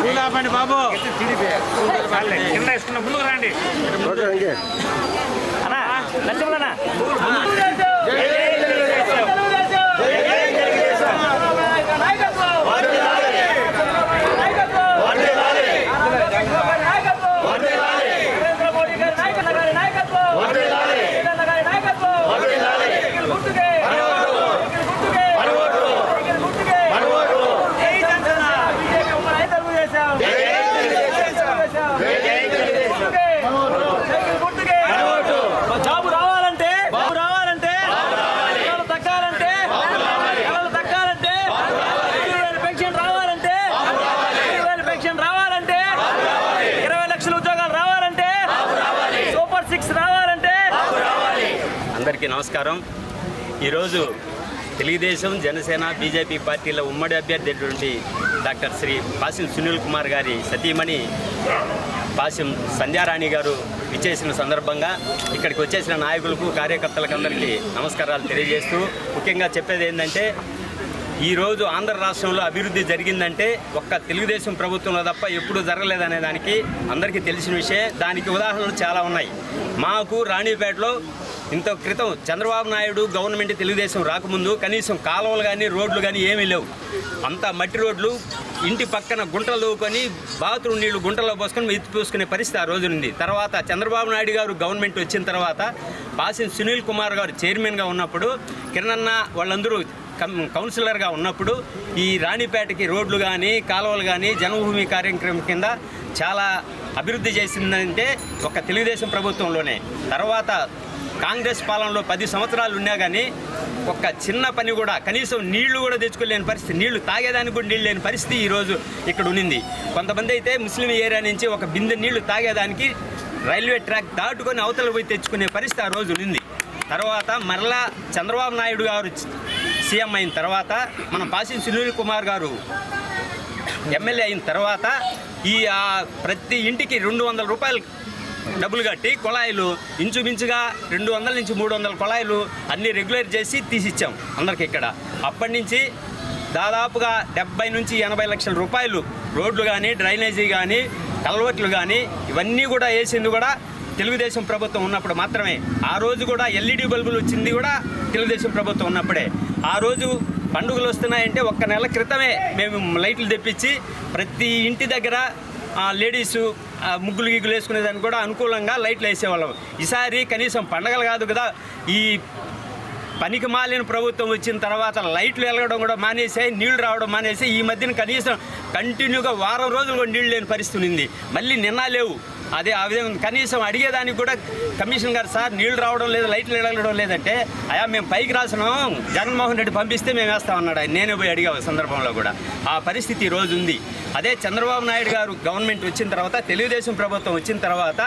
పూలు ఆపండి బాబు, కింద వేసుకున్న ముందుకు రండి అన్నా. లక్ష్మణ అందరికీ నమస్కారం. ఈరోజు తెలుగుదేశం, జనసేన, బీజేపీ పార్టీల ఉమ్మడి అభ్యర్థి అయినటువంటి డాక్టర్ శ్రీ పాసిం సునీల్ కుమార్ గారి సతీమణి పాసిం సంధ్యారాణి గారు విచ్చేసిన సందర్భంగా ఇక్కడికి వచ్చేసిన నాయకులకు, కార్యకర్తలకు అందరికీ నమస్కారాలు తెలియజేస్తూ ముఖ్యంగా చెప్పేది ఏంటంటే, ఈరోజు ఆంధ్ర రాష్ట్రంలో అభివృద్ధి జరిగిందంటే ఒక్క తెలుగుదేశం ప్రభుత్వంలో తప్ప ఎప్పుడూ జరగలేదనే దానికి అందరికీ తెలిసిన విషయం. దానికి ఉదాహరణలు చాలా ఉన్నాయి. మాకు రాణిపేటలో ఇంత క్రితం చంద్రబాబు నాయుడు గవర్నమెంట్ తెలుగుదేశం రాకముందు కనీసం కాలువలు కానీ రోడ్లు కానీ ఏమీ లేవు. అంతా మట్టి రోడ్లు, ఇంటి పక్కన గుంటలు దూకొని బాత్రూమ్ నీళ్లు గుంటలో పోసుకొని ఎత్తి పోసుకునే పరిస్థితి ఆ రోజు ఉంది. తర్వాత చంద్రబాబు నాయుడు గారు గవర్నమెంట్ వచ్చిన తర్వాత పాసిం సునీల్ కుమార్ గారు చైర్మన్గా ఉన్నప్పుడు, కిరణన్న వాళ్ళందరూ కౌన్సిలర్గా ఉన్నప్పుడు ఈ రాణిపేటకి రోడ్లు కానీ కాలువలు కానీ జన్మభూమి కార్యక్రమం కింద చాలా అభివృద్ధి చేసిందంటే ఒక తెలుగుదేశం ప్రభుత్వంలోనే. తర్వాత కాంగ్రెస్ పాలనలో 10 సంవత్సరాలు ఉన్నా కానీ ఒక్క చిన్న పని కూడా, కనీసం నీళ్లు కూడా తెచ్చుకోలేని పరిస్థితి, నీళ్లు తాగేదానికి కూడా నీళ్ళు లేని పరిస్థితి ఈరోజు ఇక్కడ ఉన్నింది. కొంతమంది అయితే ముస్లిం ఏరియా నుంచి ఒక బిందె నీళ్లు తాగేదానికి రైల్వే ట్రాక్ దాటుకొని అవతల పోయి తెచ్చుకునే పరిస్థితి ఆ రోజు ఉన్నింది. తర్వాత మరలా చంద్రబాబు నాయుడు గారు సీఎం అయిన తర్వాత మన పాసిం సునీల్ కుమార్ గారు ఎమ్మెల్యే అయిన తర్వాత ఈ ప్రతి ఇంటికి 200 రూపాయలు డబ్బులు కట్టి కొళాయిలు ఇంచుమించుగా 200 నుంచి 300 కొళాయిలు అన్నీ రెగ్యులర్ చేసి తీసిచ్చాం అందరికి ఇక్కడ. అప్పటి నుంచి దాదాపుగా 70 నుంచి 80 లక్షల రూపాయలు రోడ్లు కానీ, డ్రైనేజీ కానీ, కల్వర్ట్లు కానీ ఇవన్నీ కూడా వేసింది కూడా తెలుగుదేశం ప్రభుత్వం ఉన్నప్పుడు మాత్రమే. ఆ రోజు కూడా ఎల్ఈడి బల్బులు వచ్చింది కూడా తెలుగుదేశం ప్రభుత్వం ఉన్నప్పుడే. ఆ రోజు పండుగలు వస్తున్నాయంటే ఒక్క నెల క్రితమే మేము లైట్లు తెప్పించి ప్రతి ఇంటి దగ్గర లేడీసు ముగ్గులు గిగ్గులు వేసుకునేదానికి కూడా అనుకూలంగా లైట్లు వేసేవాళ్ళం. ఈసారి కనీసం పండగలు కాదు కదా, ఈ పనికి మాలిన ప్రభుత్వం వచ్చిన తర్వాత లైట్లు వెలగడం కూడా మానేసాయి, నీళ్లు రావడం మానేసి ఈ మధ్యన కనీసం కంటిన్యూగా వారం రోజులు కూడా నీళ్ళు లేని పరిస్థితి ఉంది. మళ్ళీ నిన్న లేవు. అదే ఆ విధంగా కనీసం అడిగేదానికి కూడా కమిషన్ గారు, సార్ నీళ్లు రావడం లేదు, లైట్లు వెలగడం లేదంటే, అయ్యా మేము పైకి రాసినాం, జగన్మోహన్ రెడ్డి పంపిస్తే మేము వేస్తామన్నాడు ఆయన. నేనే పోయి అడిగా సందర్భంలో కూడా. ఆ పరిస్థితి ఈరోజు ఉంది. అదే చంద్రబాబు నాయుడు గారు గవర్నమెంట్ వచ్చిన తర్వాత, తెలుగుదేశం ప్రభుత్వం వచ్చిన తర్వాత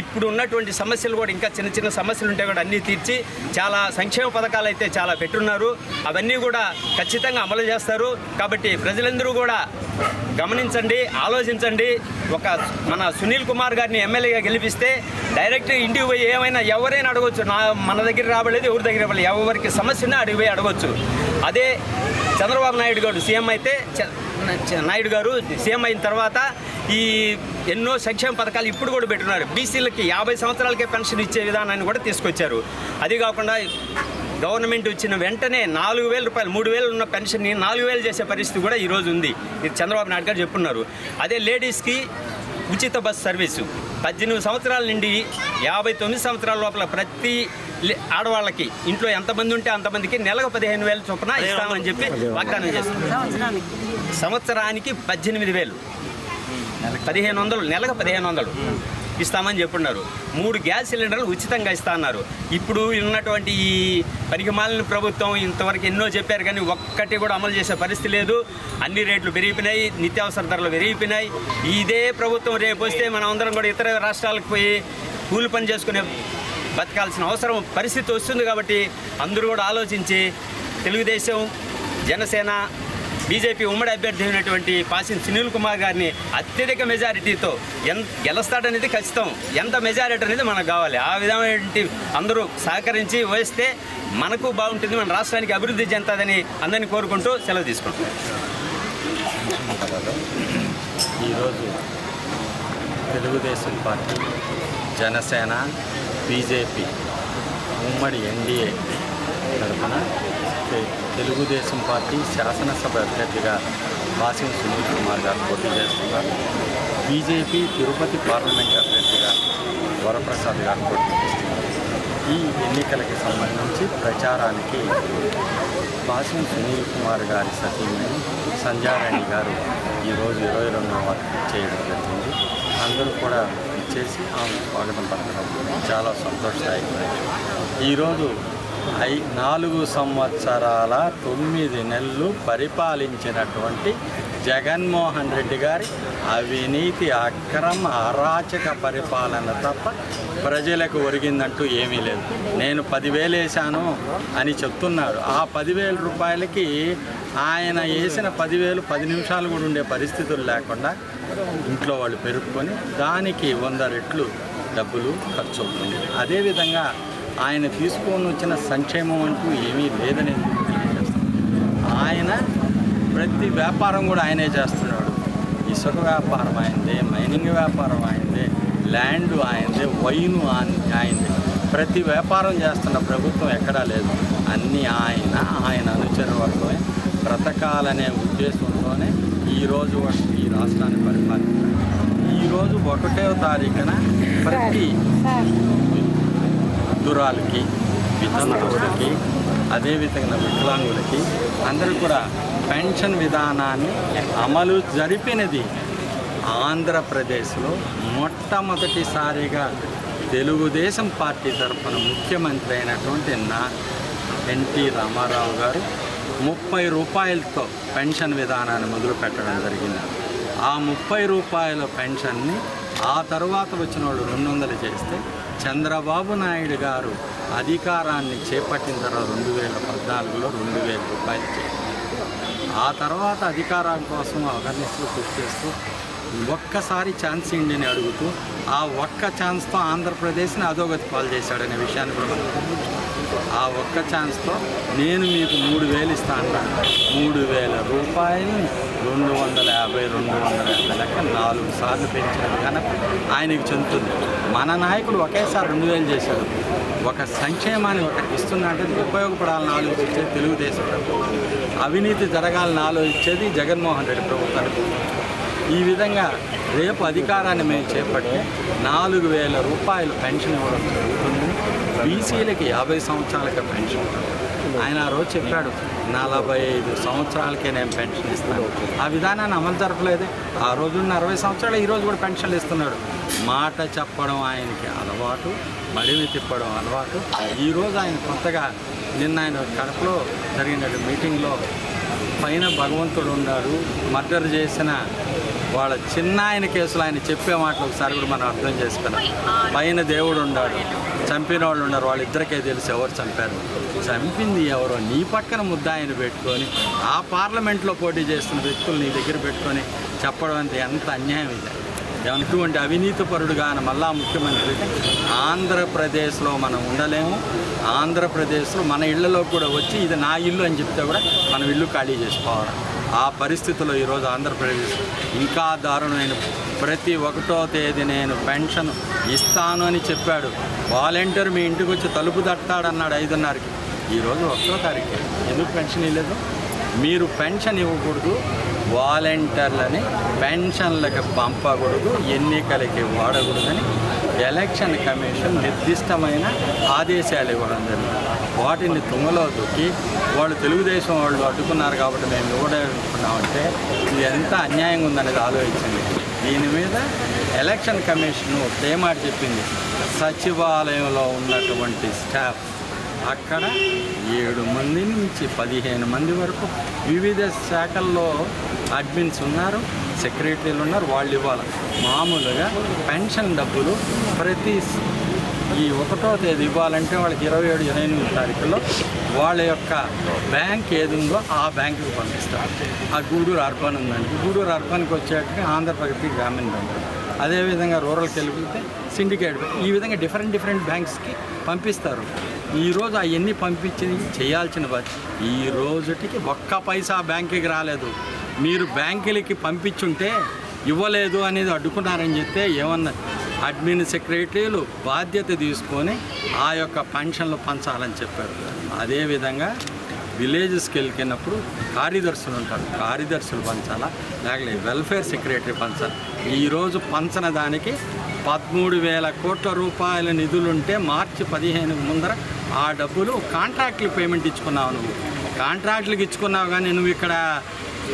ఇప్పుడు ఉన్నటువంటి సమస్యలు కూడా, ఇంకా చిన్న చిన్న సమస్యలు ఉంటే కూడా అన్నీ తీర్చి చాలా సంక్షేమ పథకాలు అయితే చాలా పెట్టున్నారు. అవన్నీ కూడా ఖచ్చితంగా అమలు చేస్తారు. కాబట్టి ప్రజలందరూ కూడా గమనించండి, ఆలోచించండి. ఒక మన సునీల్ కుమార్ గారిని ఎమ్మెల్యేగా గెలిపిస్తే డైరెక్ట్ ఇంటికి పోయి ఏమైనా ఎవరైనా అడగవచ్చు. మన దగ్గర రాబడలేదు, ఎవరి దగ్గర రాబడలేదు, ఎవరికి సమస్య ఉన్నా అడిగి పోయి అడగవచ్చు. అదే చంద్రబాబు నాయుడు గారు సీఎం అయితే, నాయుడు గారు సీఎం అయిన తర్వాత ఈ ఎన్నో సంక్షేమ పథకాలు ఇప్పుడు కూడా పెట్టున్నారు. బీసీలకి 50 సంవత్సరాలకే పెన్షన్ ఇచ్చే విధానాన్ని కూడా తీసుకొచ్చారు. అది కాకుండా గవర్నమెంట్ వచ్చిన వెంటనే 4,000 రూపాయలు, 3,000 ఉన్న పెన్షన్ని 4,000 చేసే పరిస్థితి కూడా ఈరోజు ఉంది. ఇది చంద్రబాబు నాయుడు గారు చెప్పున్నారు. అదే లేడీస్కి ఉచిత బస్ సర్వీసు 18 సంవత్సరాల నుండి 59 సంవత్సరాల లోపల ప్రతి ఆడవాళ్ళకి ఇంట్లో ఎంతమంది ఉంటే అంతమందికి నెలకు 15,000 చొప్పున ఇస్తామని చెప్పి వాగ్దానం చేస్తున్నారు. సంవత్సరానికి 18,000, 1,500, నెలకు 1,500 ఇస్తామని చెప్పున్నారు. 3 గ్యాస్ సిలిండర్లు ఉచితంగా ఇస్తా అన్నారు. ఇప్పుడు ఉన్నటువంటి ఈ పనికిమాలిన ప్రభుత్వం ఇంతవరకు ఎన్నో చెప్పారు కానీ ఒక్కటి కూడా అమలు చేసే పరిస్థితి లేదు. అన్ని రేట్లు పెరిగిపోయినాయి, నిత్యావసర ధరలు పెరిగిపోయినాయి. ఇదే ప్రభుత్వం రేపు వస్తే మనం అందరం కూడా ఇతర రాష్ట్రాలకు పోయి కూలి పని చేసుకునే బతకాల్సిన అవసరం పరిస్థితి వస్తుంది. కాబట్టి అందరూ కూడా ఆలోచించి తెలుగుదేశం, జనసేన, బీజేపీ ఉమ్మడి అభ్యర్థి అయినటువంటి పాసిన్ సునీల్ కుమార్ గారిని అత్యధిక మెజారిటీతో గెలుస్తాడనేది ఖచ్చితం. ఎంత మెజారిటీ అనేది మనకు కావాలి. ఆ విధమైనటువంటి అందరూ సహకరించి వేస్తే మనకు బాగుంటుంది, మన రాష్ట్రానికి అభివృద్ధి చెందుతుందని అందరినీ కోరుకుంటూ సెలవు తీసుకుంటాం. ఈరోజు తెలుగుదేశం పార్టీ, జనసేన, బీజేపీ ఉమ్మడి ఎన్డీఏ తరఫున తెలుగుదేశం పార్టీ శాసనసభ అభ్యర్థిగా పాసిన్ సునీల్ కుమార్ గారు పోటీ చేస్తున్నారు. బీజేపీ తిరుపతి పార్లమెంట్ అభ్యర్థిగా వరప్రసాద్ గారు పోటీ చేస్తున్నారు. ఈ ఎన్నికలకి సంబంధించి ప్రచారానికి పాసిన్ సునీల్ కుమార్ గారి సతీమణి సంధ్యారాణి గారు ఈరోజు 22వ వార్డు చేయడం జరిగింది. అందరూ కూడా ఇచ్చేసి ఆమె స్వాగతం పలకడం చాలా సంతోషదాయకమైంది. ఈరోజు 4 సంవత్సరాల 9 నెలలు పరిపాలించినటువంటి జగన్మోహన్ రెడ్డి గారి అవినీతి, అక్రమ, అరాచక పరిపాలన తప్ప ప్రజలకు ఒరిగిందంటూ ఏమీ లేదు. నేను 10,000 వేశాను అని చెప్తున్నాడు. ఆ 10,000 రూపాయలకి ఆయన వేసిన 10,000 10 నిమిషాలు కూడా ఉండే పరిస్థితులు లేకుండా ఇంట్లో వాళ్ళు పెరుక్కొని దానికి 100 రెట్లు డబ్బులు ఖర్చు అవుతుంది. అదేవిధంగా ఆయన తీసుకొని వచ్చిన సంక్షేమం అంటూ ఏమీ లేదనేది తెలియజేస్తాం. ఆయన ప్రతి వ్యాపారం కూడా ఆయనే చేస్తున్నాడు. ఇసుక వ్యాపారం ఆయనదే, మైనింగ్ వ్యాపారం ఆయనదే, ల్యాండ్ ఆయనదే, వైను ఆయనదే. ప్రతి వ్యాపారం చేస్తున్న ప్రభుత్వం ఎక్కడా లేదు. అన్నీ ఆయన అనుచరవర్గమే బ్రతకాలనే ఉద్దేశంతోనే ఈరోజు ఈ రాష్ట్రాన్ని పరిపాలించారు. ఈరోజు 1వ తారీఖున ప్రతి వృద్ధురాలకి, వితంతువులకి, అదేవిధంగా వికలాంగులకి అందరూ కూడా పెన్షన్ విధానాన్ని అమలు జరిపినది ఆంధ్రప్రదేశ్లో మొట్టమొదటిసారిగా తెలుగుదేశం పార్టీ తరఫున ముఖ్యమంత్రి అయినటువంటి ఎన్టీ రామారావు గారు 30 రూపాయలతో పెన్షన్ విధానాన్ని మొదలుపెట్టడం జరిగింది. ఆ 30 రూపాయల పెన్షన్ని ఆ తర్వాత వచ్చిన వాళ్ళు 200 చేస్తే చంద్రబాబు నాయుడు గారు అధికారాన్ని చేపట్టిన తర్వాత 2014లో 2,000 రూపాయలు చేశారు. ఆ తర్వాత అధికారం కోసం అవేర్నెస్లు కృషి చేస్తూ ఒక్కసారి ఛాన్స్ ఇండియని అడుగుతూ ఆ ఒక్క ఛాన్స్తో ఆంధ్రప్రదేశ్ని అధోగతి పాలు చేశాడనే విషయాన్ని కూడా మనం ఆ ఒక్క ఛాన్స్తో నేను మీకు 3,000 ఇస్తాను, 3,000 రూపాయలని 250 లెక్క 4 సార్లు పెంచినది కనుక ఆయనకి చెందుతుంది. మన నాయకుడు ఒకేసారి 2,000 చేశాడు. ఒక సంక్షేమాన్ని ఒకరికి ఇస్తున్నా అంటే ఉపయోగపడాలని ఆలోచించేది తెలుగుదేశం ప్రభుత్వం, అవినీతి జరగాలని ఆలోచించేది జగన్మోహన్ రెడ్డి ప్రభుత్వానికి. ఈ విధంగా రేపు అధికారాన్ని మేము చేపట్టి 4,000 రూపాయలు పెన్షన్ ఇవ్వడం జరుగుతుంది. బీసీలకి 50 సంవత్సరాలకే పెన్షన్ ఉంటుంది. ఆయన ఆ రోజు చెప్పాడు 45 సంవత్సరాలకే నేను పెన్షన్ ఇస్తాను. ఆ విధానాన్ని అమలు జరపలేదు. ఆ రోజున్న 60 సంవత్సరాలు ఈరోజు కూడా పెన్షన్లు ఇస్తున్నాడు. మాట చెప్పడం ఆయనకి అలవాటు, మడిని తిప్పడం అలవాటు. ఈరోజు ఆయన కొత్తగా నిన్న ఆయన కడపలో జరిగిన మీటింగ్లో పైన భగవంతుడు ఉన్నాడు, మర్డర్ చేసిన వాళ్ళ చిన్న ఆయన కేసులు ఆయన చెప్పే మాటలు ఒకసారి కూడా మనం అర్థం చేసుకున్నాం. పైన దేవుడు ఉన్నాడు, చంపిన వాళ్ళు ఉన్నారు, వాళ్ళిద్దరికే తెలుసు ఎవరు చంపారు. చంపింది ఎవరో నీ పక్కన ముద్దాయిని పెట్టుకొని ఆ పార్లమెంట్లో పోటీ చేస్తున్న వ్యక్తులు నీ దగ్గర పెట్టుకొని చెప్పడం అంటే ఎంత అన్యాయం ఇది. ఎటువంటి అవినీతి పరుడుగా మళ్ళా ముఖ్యమంత్రి ఆంధ్రప్రదేశ్లో మనం ఉండలేము. ఆంధ్రప్రదేశ్లో మన ఇళ్లలో కూడా వచ్చి ఇది నా ఇల్లు అని చెప్తే కూడా మనం ఇల్లు ఖాళీ చేసుకోవాలి. ఆ పరిస్థితుల్లో ఈరోజు ఆంధ్రప్రదేశ్ ఇంకా దారుణమైన ప్రతి 1వ తేదీ నేను పెన్షన్ ఇస్తాను అని చెప్పాడు. వాలంటీర్ మీ ఇంటికి వచ్చి తలుపు తట్టాడన్నాడు 5:30కి. ఈరోజు 1వ తారీఖు ఎందుకు పెన్షన్ ఇవ్వలేదు? మీరు పెన్షన్ ఇవ్వకూడదు, వాలంటీర్లని పెన్షన్లకు పంపకూడదు, ఎన్నికలకి వాడకూడదని ఎలక్షన్ కమిషన్ నిర్దిష్టమైన ఆదేశాలు ఇవ్వడం జరిగింది. వాటిని తుంగలో దొక్కి వాళ్ళు తెలుగుదేశం వాళ్ళు అడ్డుకున్నారు కాబట్టి మేము ఇవ్వడానుకున్నామంటే ఇది ఎంత అన్యాయంగా ఉందనేది ఆలోచించింది. దీని మీద ఎలక్షన్ కమిషన్ ఒకటే మాట చెప్పింది, సచివాలయంలో ఉన్నటువంటి స్టాఫ్ అక్కడ 7 మంది నుంచి 15 మంది వరకు వివిధ శాఖల్లో అడ్మిన్స్ ఉన్నారు, సెక్రటరీలు ఉన్నారు, వాళ్ళు ఇవ్వాలి. మామూలుగా పెన్షన్ డబ్బులు ప్రతి ఈ 1వ తేదీ ఇవ్వాలంటే వాళ్ళకి 27, 28 తారీఖుల్లో వాళ్ళ యొక్క బ్యాంక్ ఏది ఉందో ఆ బ్యాంకుకి పంపిస్తారు. ఆ గూడూరు అర్బన్ ఉందండి, గూడూరు అర్బన్కి వచ్చేటికి ఆంధ్రప్రగతి గ్రామీణ బ్యాంక్, అదేవిధంగా రూరల్కి వెళ్ళిపోతే సిండికేట్, ఈ విధంగా డిఫరెంట్ బ్యాంక్స్కి పంపిస్తారు. ఈరోజు అవన్నీ పంపించి చేయాల్సిన ఈ రోజుటికి ఒక్క పైసా బ్యాంకుకి రాలేదు. మీరు బ్యాంకులకి పంపించుంటే ఇవ్వలేదు అనేది అడ్డుకున్నారని చెప్తే ఏమన్నా అడ్మిన్ సెక్రటరీలు బాధ్యత తీసుకొని ఆ యొక్క పెన్షన్లు పంచాలని చెప్పారు. అదేవిధంగా విలేజెస్కి వెళ్ళినప్పుడు కార్యదర్శులు ఉంటారు, కార్యదర్శులు పంచాలా, లేకపోతే వెల్ఫేర్ సెక్రటరీ పంచాలి. ఈరోజు పంచన దానికి 13,000 కోట్ల రూపాయల నిధులుంటే మార్చి 15 ముందర ఆ డబ్బులు కాంట్రాక్టులు పేమెంట్ ఇచ్చుకున్నావు. నువ్వు కాంట్రాక్టులకు ఇచ్చుకున్నావు కానీ నువ్వు ఇక్కడ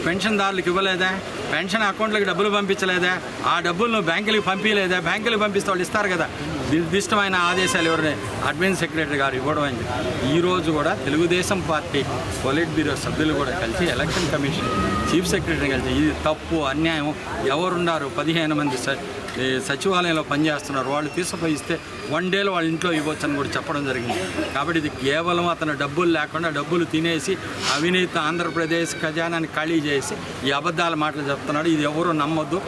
పెన్షన్దారులకు ఇవ్వలేదా? పెన్షన్ అకౌంట్లకు డబ్బులు పంపించలేదా? ఆ డబ్బులు నువ్వు బ్యాంకులకు పంపించలేదా? బ్యాంకులకు పంపిస్తే వాళ్ళు ఇస్తారు కదా. నిర్దిష్టమైన ఆదేశాలు ఎవరిని అడ్మిన్ సెక్రటరీ గారు ఇవ్వడం అయింది. ఈరోజు కూడా తెలుగుదేశం పార్టీ పొలిట్ బ్యూరో సభ్యులు కూడా కలిసి ఎలక్షన్ కమిషన్ చీఫ్ సెక్రటరీ కలిసి ఇది తప్పు, అన్యాయం, ఎవరున్నారు 15 మంది సచివాలయంలో పనిచేస్తున్నారు, వాళ్ళు తీసుకుపోయి ఇస్తే 1 డేలో వాళ్ళ ఇంట్లో ఇవ్వచ్చు అని కూడా చెప్పడం జరిగింది. కాబట్టి ఇది కేవలం అతను డబ్బులు లేకుండా డబ్బులు తినేసి అవినీతి ఆంధ్రప్రదేశ్ ఖజానాన్ని ఖాళీ చేసి ఈ అబద్ధాల మాటలు చెప్తున్నాడు. ఇది ఎవరు నమ్మొద్దు.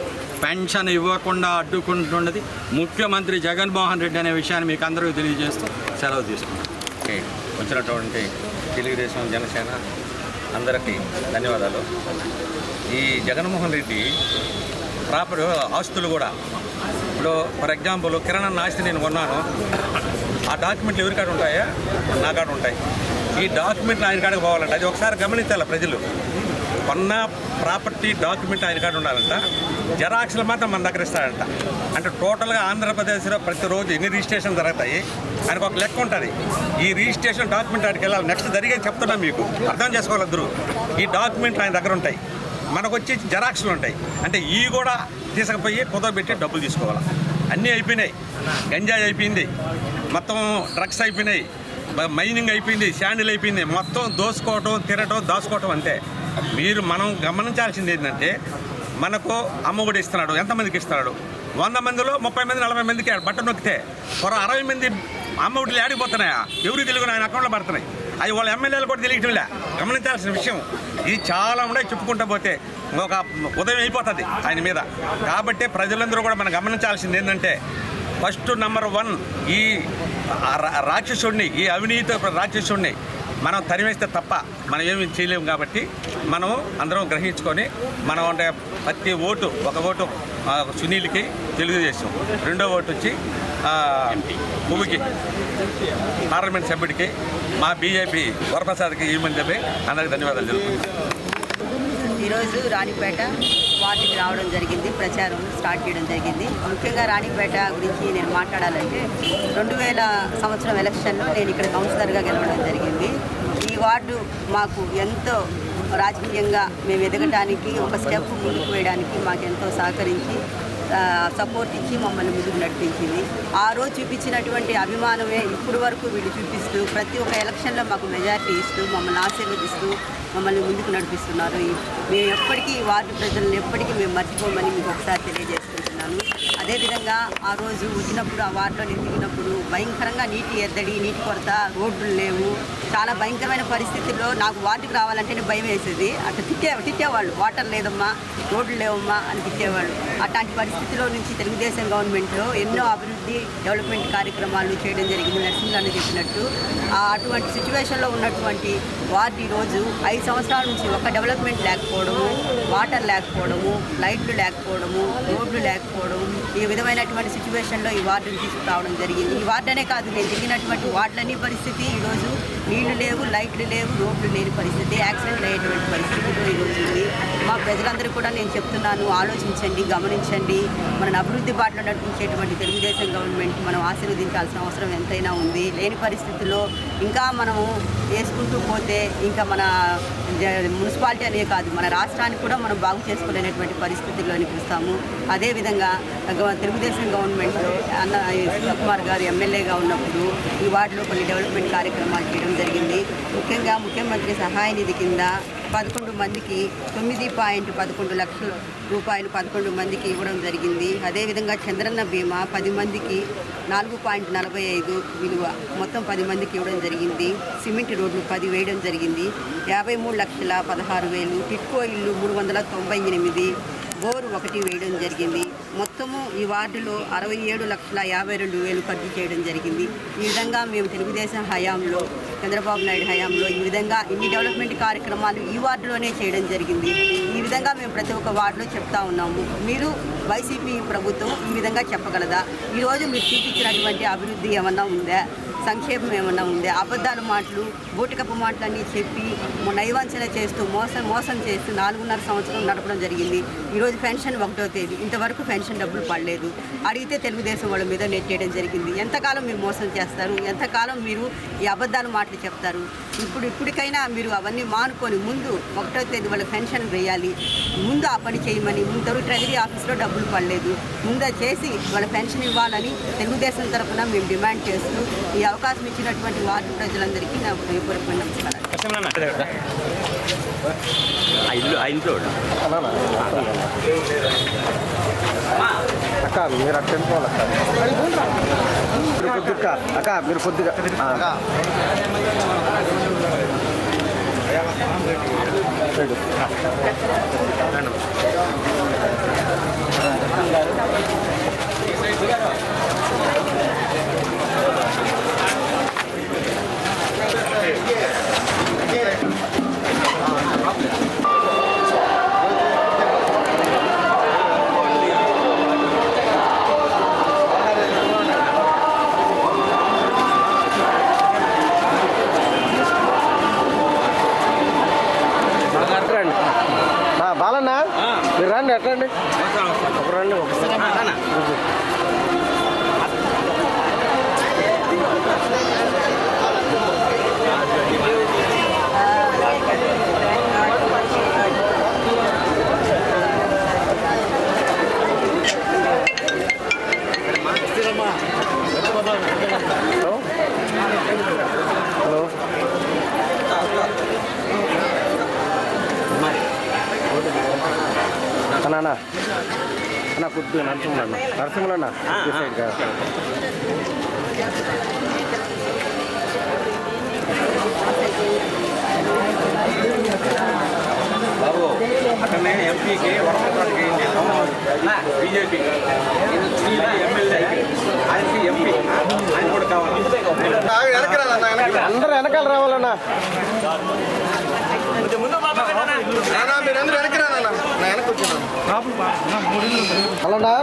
పెన్షన్ ఇవ్వకుండా అడ్డుకుంటున్నది ముఖ్యమంత్రి జగన్మోహన్ రెడ్డి అనే విషయాన్ని మీకు అందరికీ తెలియజేస్తూ సెలవు తీసుకున్నాను. వచ్చినటువంటి తెలుగుదేశం జనసేన అందరికీ ధన్యవాదాలు. ఈ జగన్మోహన్ రెడ్డి ప్రాపర్ ఆస్తులు కూడా ఇప్పుడు ఫర్ ఎగ్జాంపుల్ కిరణ్ ఆస్తి నేను కొన్నాను, ఆ డాక్యుమెంట్లు ఎవరి కాడ ఉంటాయా? నా కాడ ఉంటాయి. ఈ డాక్యుమెంట్లు ఆయన కాడకు పోవాలంట. అది ఒకసారి గమనించాలి ప్రజలు. కొన్న ప్రాపర్టీ డాక్యుమెంట్ ఆయన కాడ ఉండాలంట, జెరాక్స్లు మాత్రం మన దగ్గర ఇస్తాడంట. అంటే టోటల్గా ఆంధ్రప్రదేశ్లో ప్రతిరోజు ఎన్ని రిజిస్ట్రేషన్ జరుగుతాయి ఆయనకు ఒక లెక్క ఉంటుంది. ఈ రిజిస్ట్రేషన్ డాక్యుమెంట్ ఆయనకి వెళ్ళాలి. నెక్స్ట్ జరిగే చెప్తున్నాం, మీకు అర్థం చేసుకోవాలందరూ. ఈ డాక్యుమెంట్లు ఆయన దగ్గర ఉంటాయి, మనకు వచ్చి జెరాక్స్లు ఉంటాయి. అంటే ఈ కూడా తీసుకుపోయి కుదవబెట్టి డబ్బులు తీసుకోవాలి. అన్నీ అయిపోయినాయి. గంజాయి అయిపోయింది, మొత్తం డ్రగ్స్ అయిపోయినాయి, మైనింగ్ అయిపోయింది, శాండిల్ అయిపోయింది. మొత్తం దోసుకోవటం, తిరగటం, దాచుకోవటం అంతే. మనం గమనించాల్సింది ఏంటంటే మనకు అమ్మఒడి ఇస్తున్నాడు. ఎంతమందికి ఇస్తున్నాడు? 100 మందిలో 30 మంది 40 మందికి బట్ట నొక్కితే 60 మంది అమ్మఒడిలు ఆడిపోతున్నాయా? ఎవరికి తెలుగు ఆయన అకౌంట్లో పడుతున్నాయి. అవి వాళ్ళ ఎమ్మెల్యేలు కూడా తెలియటంలే. గమనించాల్సిన విషయం ఇది చాలా ఉన్నాయి. చెప్పుకుంటూ పోతే ఒక ఉదయం అయిపోతుంది ఆయన మీద. కాబట్టి ప్రజలందరూ కూడా మనం గమనించాల్సింది ఏంటంటే ఫస్ట్ నెంబర్ 1 ఈ రాక్షసుడిని, ఈ అవినీతి రాక్షసుడిని మనం తరిమేస్తే తప్ప మనం ఏమి చేయలేము. కాబట్టి మనం అందరం గ్రహించుకొని మనం అంటే ప్రతి ఓటు, ఒక ఓటు సునీల్కి తెలుగుదేశం, రెండో ఓటు వచ్చి పువ్వుకి పార్లమెంట్ సభ్యుడికి, మా బీజేపీ వరప్రసాద్కి ఇవ్వమని చెప్పి అందరికీ ధన్యవాదాలు తెలుపుతున్నాను. ఈరోజు రాణిపేట వార్డుకి రావడం జరిగింది, ప్రచారం స్టార్ట్ చేయడం జరిగింది. ముఖ్యంగా రాణిపేట గురించి నేను మాట్లాడాలంటే 2000 సంవత్సరం ఎలక్షన్లో నేను ఇక్కడ కౌన్సిలర్గా గెలవడం జరిగింది. ఈ వార్డు మాకు ఎంతో రాజకీయంగా మేము ఎదగడానికి, ఒక స్టెప్ ముందుకు వేయడానికి మాకు ఎంతో సహకరించి సపోర్ట్ ఇచ్చి మమ్మల్ని ముందుకు నడిపించింది. ఆ రోజు చూపించినటువంటి అభిమానమే ఇప్పుడు వరకు వీళ్ళు చూపిస్తూ ప్రతి ఒక్క ఎలక్షన్లో మాకు మెజారిటీ ఇస్తూ మమ్మల్ని ఆశీర్వదిస్తూ మమ్మల్ని ముందుకు నడిపిస్తున్నారు. మేము ఎప్పటికీ వార్డు ప్రజలను ఎప్పటికీ మేము మర్చిపోమని మీకు ఒకసారి తెలియజేసుకుంటున్నాను. అదేవిధంగా ఆ రోజు వచ్చినప్పుడు ఆ వార్డులో నేను దిగినప్పుడు భయంకరంగా నీటి ఎద్దడి, నీటి కొరత, రోడ్లు లేవు, చాలా భయంకరమైన పరిస్థితుల్లో నాకు వార్డుకు రావాలంటేనే భయం వేసేది. అట్లా తిట్టేవాళ్ళు, వాటర్ లేదమ్మా, రోడ్లు లేవమ్మా అని తిట్టేవాళ్ళు. అట్లాంటి పరిస్థితిలో నుంచి తెలుగుదేశం గవర్నమెంట్లో ఎన్నో అభివృద్ధి డెవలప్మెంట్ కార్యక్రమాలు చేయడం జరిగింది. నరసింహరావు చెప్పినట్టు అటువంటి సిచ్యువేషన్లో ఉన్నటువంటి వార్డు ఈరోజు 5 సంవత్సరాల నుంచి ఒక డెవలప్మెంట్ లేకపోవడము, వాటర్ లేకపోవడము, లైట్లు లేకపోవడము, రోడ్లు లేకపోవడము, ఈ విధమైనటువంటి సిచ్యువేషన్లో ఈ వార్డును తీసుకురావడం జరిగింది. ఈ వార్డు అనే కాదు, నేను దిగినటువంటి వార్డులన్నీ పరిస్థితి ఈరోజు నీళ్లు లేవు, లైట్లు లేవు, రోడ్లు లేని పరిస్థితి, యాక్సిడెంట్లు అయ్యేటువంటి పరిస్థితిలో ఈరోజు ఉంది. మా ప్రజలందరూ కూడా నేను చెప్తున్నాను, ఆలోచించండి, గమనించండి. మన అభివృద్ధి బాటలో నడిపించేటువంటి తెలుగుదేశం గవర్నమెంట్ మనం ఆశీర్వదించాల్సిన అవసరం ఎంతైనా ఉంది. లేని పరిస్థితుల్లో ఇంకా మనము వేసుకుంటూ పోతే ఇంకా మన మున్సిపాలిటీ అనే కాదు, మన రాష్ట్రాన్ని కూడా మనం బాగు చేసుకోలేనటువంటి పరిస్థితుల్లో అనిపిస్తాము. అదేవిధంగా తెలుగుదేశం గవర్నమెంట్లో కుమార్ గారు ఎమ్మెల్యేగా ఉన్నప్పుడు ఈ వార్డులో కొన్ని డెవలప్మెంట్ కార్యక్రమాలు చేయడం జరిగింది. ముఖ్యంగా ముఖ్యమంత్రి సహాయ నిధి కింద 11 మందికి 9.11 లక్షల రూపాయలు 11 మందికి ఇవ్వడం జరిగింది. అదేవిధంగా చంద్రన్న బీమా 10 మందికి 4.45 విలువ మొత్తం 10 మందికి ఇవ్వడం జరిగింది. సిమెంట్ రోడ్లు 10 వేయడం జరిగింది. 53,16,000. టిట్కో ఇల్లు 398, బోరు 1 వేయడం జరిగింది. మొత్తము ఈ వార్డులో 67,52,000 ఖర్చు చేయడం జరిగింది. ఈ విధంగా మేము తెలుగుదేశం హయాంలో, చంద్రబాబు నాయుడు హయాంలో ఈ విధంగా ఇన్ని డెవలప్మెంట్ కార్యక్రమాలు ఈ వార్డులోనే చేయడం జరిగింది. ఈ విధంగా మేము ప్రతి ఒక్క వార్డులో చెప్తా ఉన్నాము. మీరు వైసీపీ ప్రభుత్వం ఈ విధంగా చెప్పగలదా? ఈరోజు మీరు చూపించినటువంటి అభివృద్ధి ఏమన్నా ఉందా? సంక్షేమం ఏమన్నా ఉందే? అబద్ధాల మాటలు, బూటకప్పు మాటలన్నీ చెప్పి నైవంచన చేస్తూ మోసం చేస్తూ 4.5 సంవత్సరం నడపడం జరిగింది. ఈరోజు పెన్షన్ 1వ తేదీ, ఇంతవరకు పెన్షన్ డబ్బులు పడలేదు. అడిగితే తెలుగుదేశం వాళ్ళ మీద నెట్టేయడం జరిగింది. ఎంతకాలం మీరు మోసం చేస్తారు? ఎంతకాలం మీరు ఈ అబద్ధాల మాటలు చెప్తారు? ఇప్పటికైనా మీరు అవన్నీ మానుకొని ముందు 1వ తేదీ వాళ్ళ పెన్షన్ వేయాలి. ముందు ఆ పని చేయమని, ముందు ట్రెజరీ ఆఫీస్లో డబ్బులు పడలేదు, ముందు చేసి వాళ్ళ పెన్షన్ ఇవ్వాలని తెలుగుదేశం తరఫున మేము డిమాండ్ చేస్తూ ఈ అవకాశం ఇచ్చినటువంటి వార్డు ప్రజలందరికీ నా హృదయపూర్వక నమస్కారం. అక్క మీరు అక్కడ అక్క మీరు కొద్దిగా బాలన్న మీరు రండి, ఎట్లండి ఒక రండి అన్నా అన్న కొద్దిగా నరసింహులన్నా సైడ్ కదా బాబు అక్కడనే ఎంపీకి వరపత్రానికి బీజేపీ ఎమ్మెల్యే ఆయనకి ఎంపీ ఆయన కూడా కావాలి. అందరూ వెనకాల రావాలన్నా. మీరందరూ వెనక్కి రానా? వెనక్కి వచ్చినాను. అలానా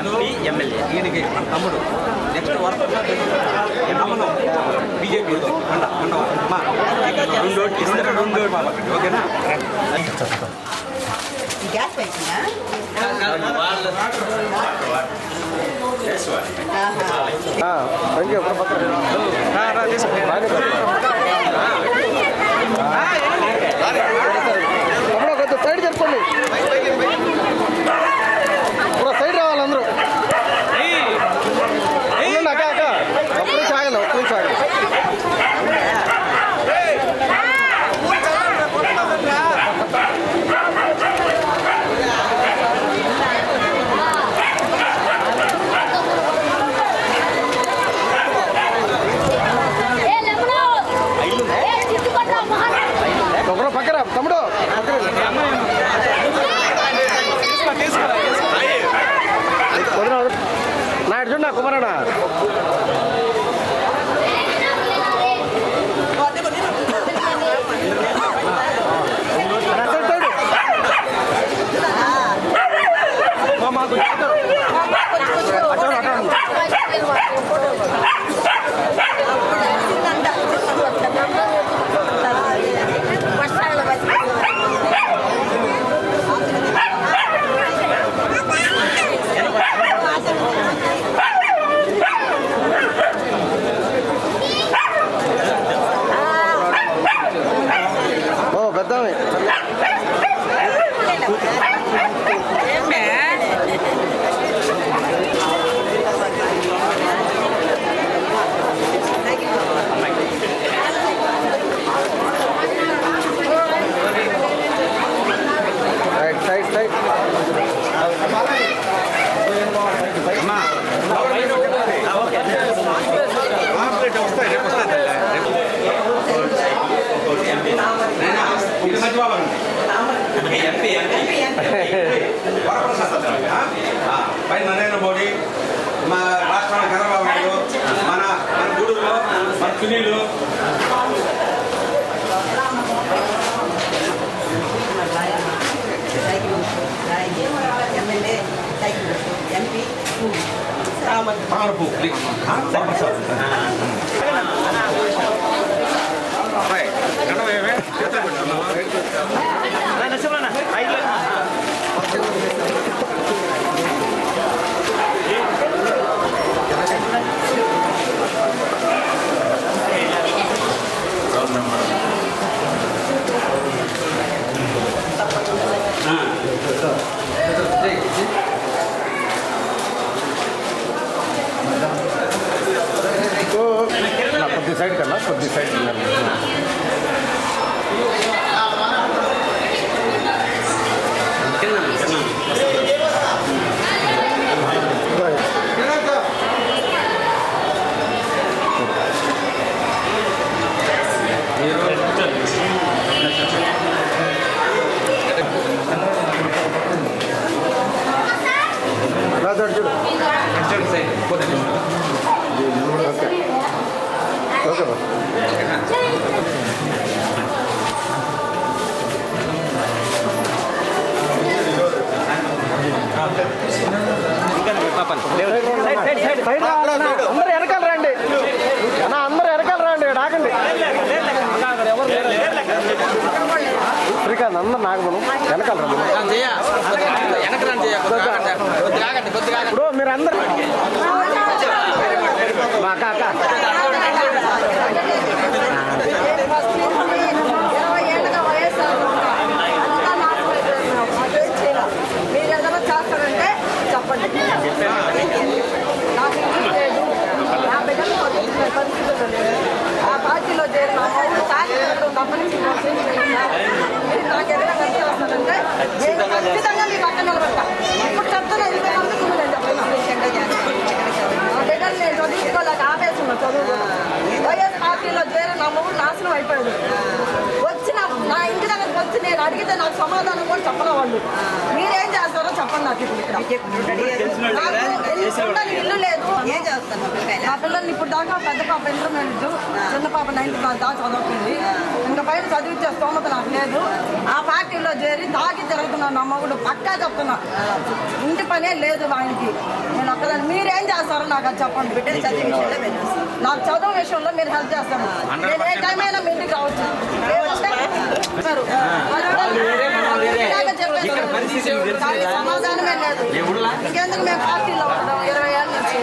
ఎంపీ ఎమ్మెల్యే ఈయనకి మన తమ్ముడు నెక్స్ట్ వరపత్ర బీజేపీ ఓకేనా? గ్యాస్ పైపునా? ఒక పక్కన కొంచెం సైడ్ చెప్పండి, సైడ్ రావాలి అందరూ. అక్క అక్క ఒక్క నుంచి ఆగండి, ఒక్క నుంచి ఆగండి. ఒకరు పక్కన తమ్ముడు నాయుడు చూడ కుమారనా పెద్దమే సత్యబాబు ఎంపీ పైన నరేంద్ర మోడీ, మా రాష్ట్రంలో చంద్రబాబు నాయుడు, మన గూడూరులో మన సునీలు, ఎమ్మెల్యే ఎంపీ పామరపు వరప్రసాద్. నరసింహన్న 5 కొద్ది సైడ్ కన్నా కొద్ది సైడ్ చూడు. ఓకే బా. అందరూ వెనకాల రండి అన్న, అందరూ వెనకాల రండి, ఆగండి. శ్రీకాంత్ అందరు నాగమను వెనకాల రండి. ఇప్పుడు మీరు అందరు మా అక్క మీరు ఏదైనా చేస్తారంటే చెప్పండి. నాకు ఇంటి లేదు, నా బిడ్డలు పరిస్థితులు లేదు. ఆ పార్టీలో చేరిన తప్పని మీరు నాకు ఏదైనా కలిసి వస్తారంటే నేను ఖచ్చితంగా మీ పక్కన నిలబడతా. ఇప్పుడు చెప్తున్నా ఇంతమందికి నేను చెప్తున్నా. నా బిడ్డలు నేను చదువుకోలేక ఆపేస్తున్నా చదువు. వైఎస్ పార్టీలో చేరి నా మొగుడు నాశనం అయిపోయాడు. వచ్చిన నా ఇంటి దగ్గరకు వచ్చి నేను అడిగితే నాకు సమాధానం కూడా చెప్పలే వాళ్ళు. మీరేం చేస్తారో చెప్పండి నాకు ఇప్పుడు ఇక్కడ. నాకు ఇల్లు లేదు. ఏం చేస్తాను నా పిల్లల్ని ఇప్పుడు దాకా పెద్ద పాప ఇంటర్మీడియట్, చిన్న పాప 9th క్లాస్ దాకా చదువుతుంది. ఇంకా పైన చదివించే స్తోమత నాకు లేదు. ఆ పార్టీలో చేరి తాగి తిరుగుతున్నాను. నా మగుడు పక్కా చెప్తున్నా, ఇంటి పనే లేదు ఆయనకి. నేను ఒక్కదాన్ని. మీరేం చేస్తారో నాకు అది చెప్పండి. బిడ్డలు చదివే విషయంలో నాకు చదువు విషయంలో మీరు హెల్ప్ చేస్తాను. నేను ఏ టైం అయినా మీ ఇంటికి రావచ్చు. సమాధానమే లేదు. ఇంకెందుకు మేము పార్టీలో ఉంటాం 20 ఏళ్ళ నుంచి.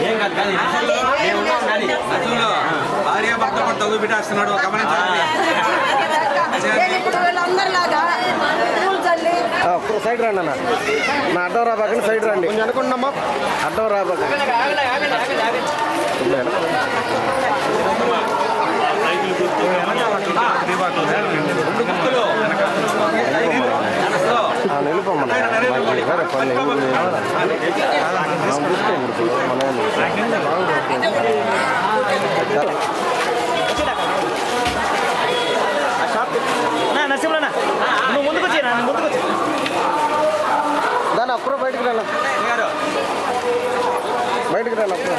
భార్యాభర్త కూడా తగ్గు పెట్టేస్తున్నాడు, గమనించాలి. నేను ఇప్పుడు వీళ్ళందరిలాగా పూలు చల్లి ఒక్క సైడ్ రండి అన్న, నా అడ్డం రాబాకండి, సైడ్ రండి. కొంచెం అనుకున్నామ్మా, అడ్డం రాబాకండి. నిలుపమ్మా నరసింహన్న నువ్వు ముందుకు వచ్చి ముందుకు వచ్చి దాన్ని అప్పుడు బయటికి రాను, బయటికి రాను అప్పుడు.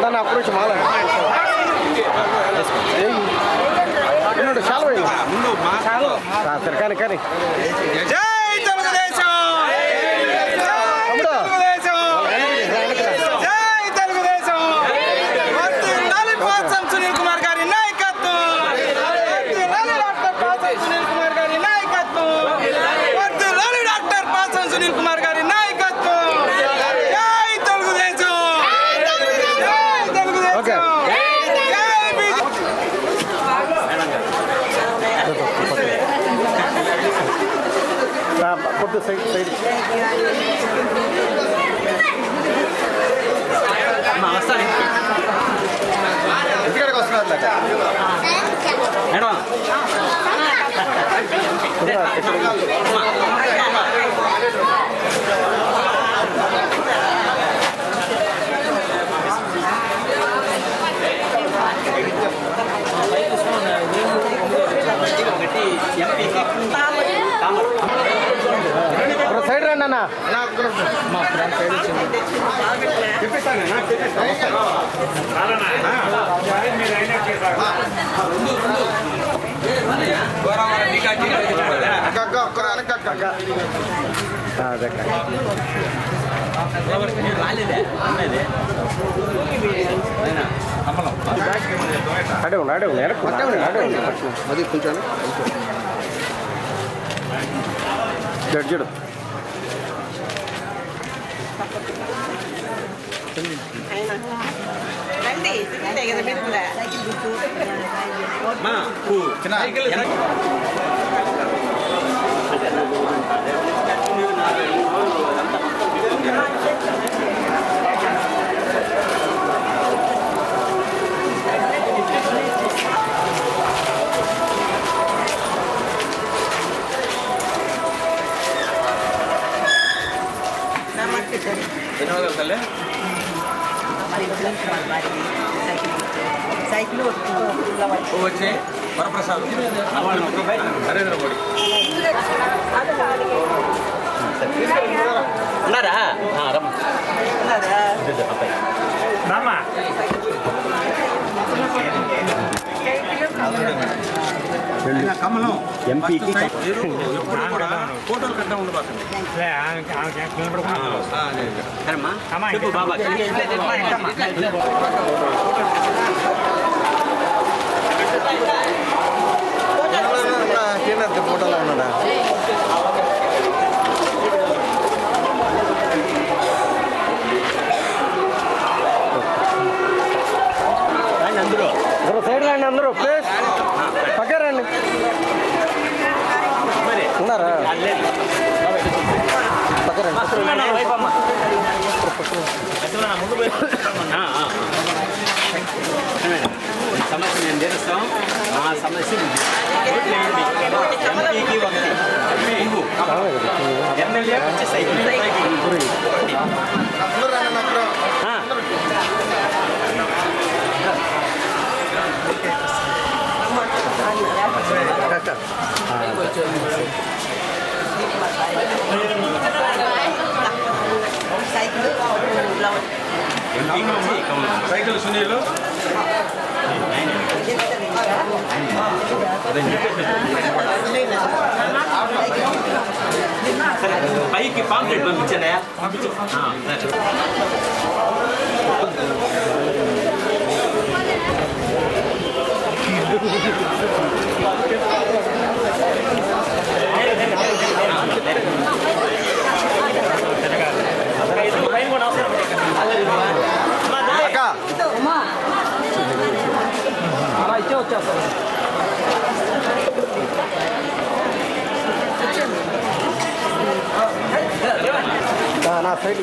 దాన్ని అప్పుడు వచ్చి మాల చాలు సరే కానీ కానీ జై తెలుగుదేశం, జై తెలుగుదేశం. వర్ధిల్లాలి పాసం సునీల్ కుమార్ గారి నాయకత్వం, వర్ధిల్లాలి డాక్టర్ పాసం సునీల్ కుమార్ గారి నాయకత్వం, వర్ధిల్లాలి డాక్టర్ పాసం సునీల్ కుమార్ గారి నాయకత్వం. జై తెలుగుదేశం, జై తెలుగుదేశం. కొద్ది సైడ్ సైడ్ ఇంటికాడికి వస్తున్నారు మేడం సైడ్ రండి అన్న. అడే అది కొంచెం జడ్జుడు రండి కదా మీరు కూడా సైకిల్ వచ్చి వరప్రసాద్ నరేంద్ర మోడీ ఉన్నారా రమ్మ కమలం ఎంపీకి ఎప్పుడు కూడా ఫోటోలు కట్టా ఉండబోతుంది. చెప్పు బాబా ఫోటోలో ఉన్నాడా? అందరూ సైడ్ రండి అందరూ. ప్లీజ్ పక్క రండి. ఉన్నారా? పక్క రండి. సమస్య మేము తీరుస్తాం. మా సమస్య ఎంపీకి ఒకటి ఎమ్మెల్యే వచ్చి సైకిల్ సైకిల్ సునీల్ పైకి పాంప్లెట్ పంపించండి. నా సైడ్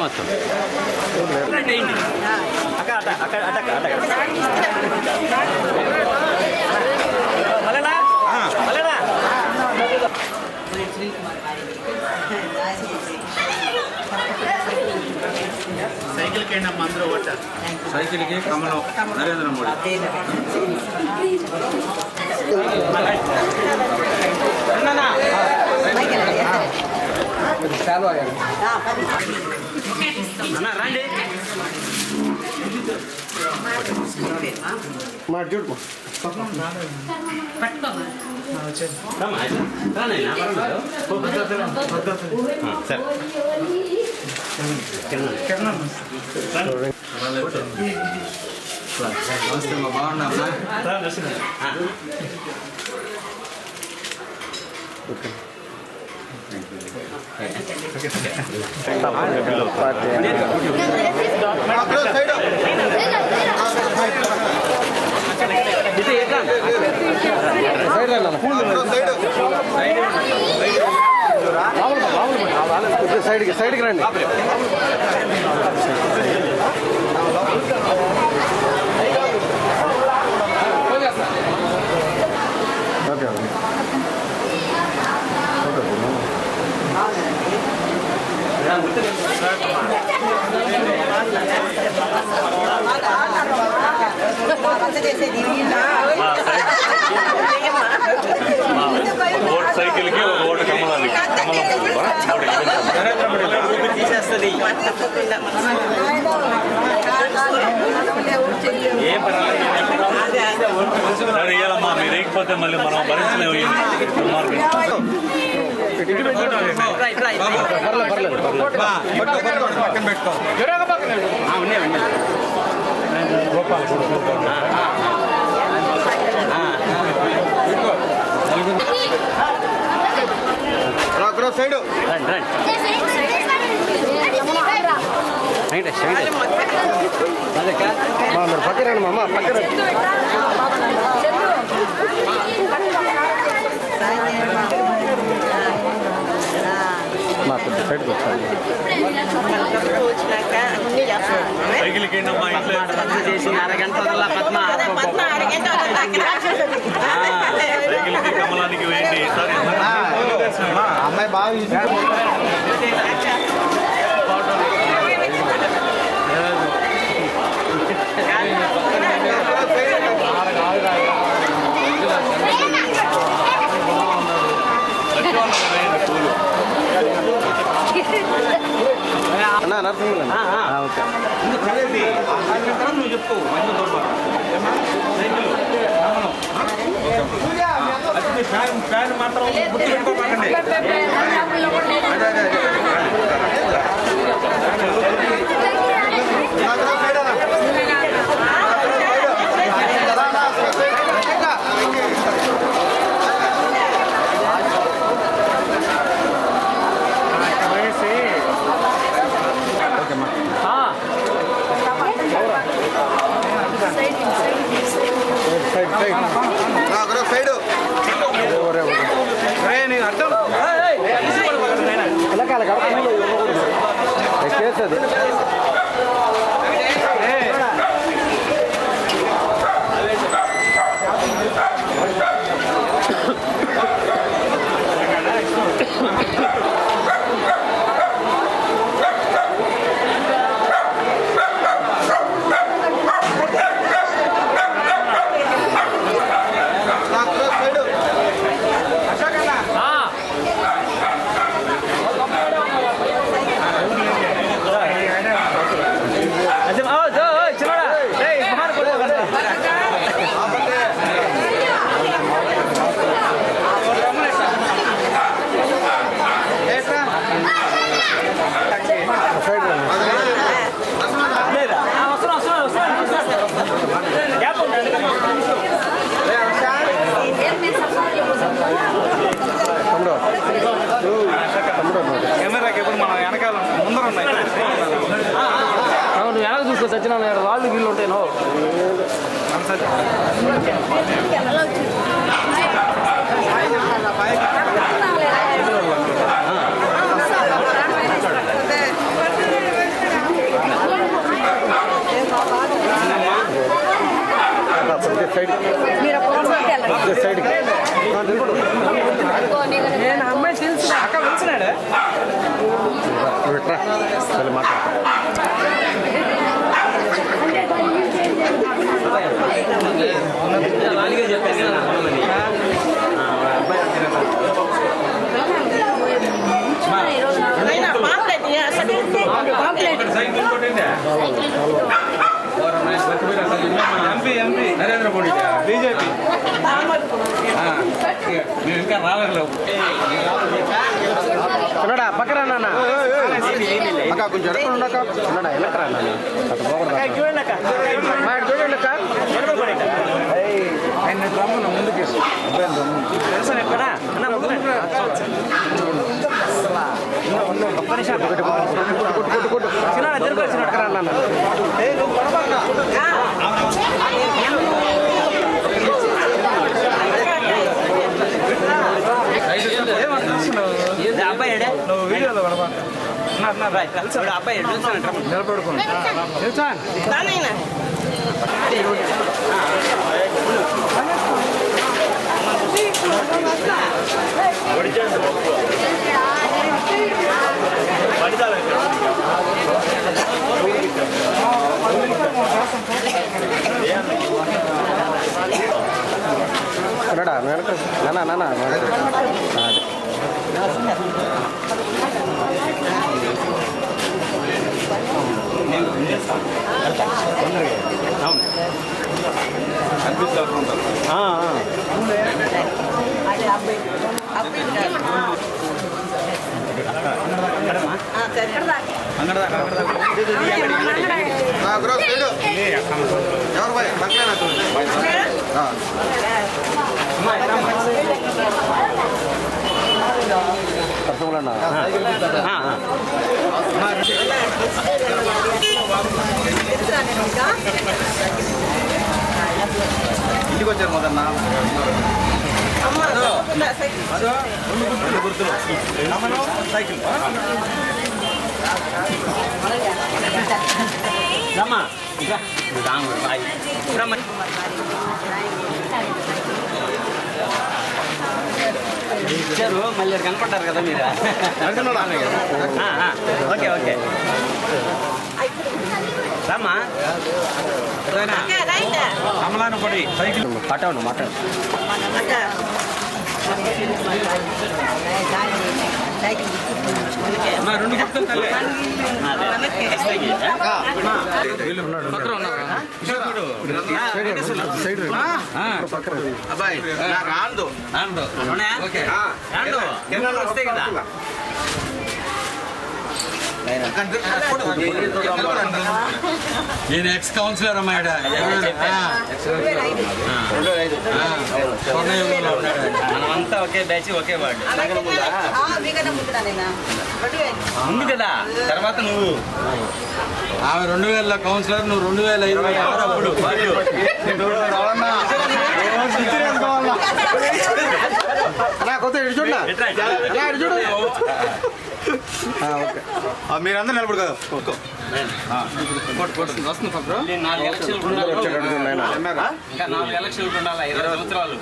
వస్తాం సైకిల్కి కమలం నరేంద్ర మోడీ. రండి మాట చూడు. నమస్తే మా బాగున్నారా? ఓకే. సైడ్కి రండి. ఓకే రద్దు చేసేది సైకిల్కి ఒక ఓటు కమలానికి తీసేస్తుంది ఏం సరే ఇవ్వాలమ్మా మీరు వేయకపోతే మళ్ళీ మనం భరించలేము పక్కన పెట్టుకో. సైడ్ మీరు పక్కన రండి మామ, పక్కన సైడ్కి వచ్చాను. సైకిల్కి ఏంటమ్మా ఇంట్లో రద్దు చేసి అరగంట పద్మ సైకిల్కి కమలానికి వేయండి సరే అమ్మాయి బాగా అన్నా నరసింహ ఓకే నువ్వు చెప్పు ఫ్యాన్ మాత్రం గుర్తుపెట్టుకోకండి. చేస్తుంది కెమెరాకి ఎప్పుడు మనం వెనకాల ముందర ఉన్నాయి. నువ్వు వెనక చూసుకో సత్యనారాయణ రాళ్ళు వీళ్ళు ఉంటాయి నో సైడ్కి నేను అమ్మాయి తెలుసు అక్క పిలిచినాడే విట్రా మళ్ళీ మాట్లాడతా సైకిల్ కొట్టండి. ఎంపీ నరేంద్ర మోడీ బీజేపీ మేము ఇంకా రాలేదు. చిన్నడా పక్కన నాన్న అక్క కొంచెం ఎక్కడ ఉండక చిన్నడా ఎల్లకరా నాన్న అటు పోకూడదు చూడండి అక్క చూడండి అక్క ఆయన రమ్మను ముందుకు. తెలుసా ఎక్కడా అన్న ముందు నిమిషం చిన్న తిరుగు చిన్న అబ్బాయి నువ్వు వీడియోలో అబ్బాయి నిలబడుకోండి ఇంటికి వచ్చారు మొదన్న సైకిల్ రమ్మా ఇంకా ఇచ్చారు మళ్ళీ కనపడ్డారు కదా మీరు ఓకే ఓకే రామ్మా కమలాను పడి సైకిల్ మాట్లాడు మాట్లాడు రెండు గుర్తులు తల్లి అబ్బాయి ఆందో ఓకే వస్తాయి కదా నేను ఎక్స్ కౌన్సిలర్ అమ్మాయి మనమంతా ఒకే బ్యాచ్ ఒకే వాడు ముందు కదా తర్వాత నువ్వు ఆమె 2000 కౌన్సిలర్ నువ్వు 2026 అప్పుడు కొత్త ఇటు చూడ చూడు మీరందరూ నిలబడు కదా నేను 4 ఎలక్షన్లు ఉండాలి ఇంకా 4 ఎలక్షన్లు ఉండాలి 20 సంవత్సరాలు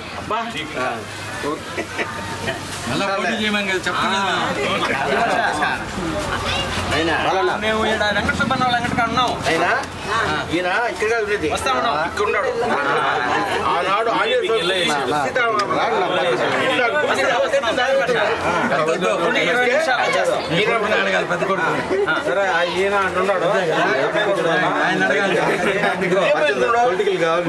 మళ్ళీ పోటీ చేయమని కదా చెప్పండి మేము వెంకట సుబ్బన్న వెంకట ఉన్నాం ఈయన ఇక్కడ ఉండేది వస్తా ఉన్నాం ఇక్కడ ఉన్నాడు ఆనాడు అడగాలి పెద్ద కొడుకు సరే ఈయన అంటున్నాడు ఆయన అడగాలి పొలిటికల్ కావాలి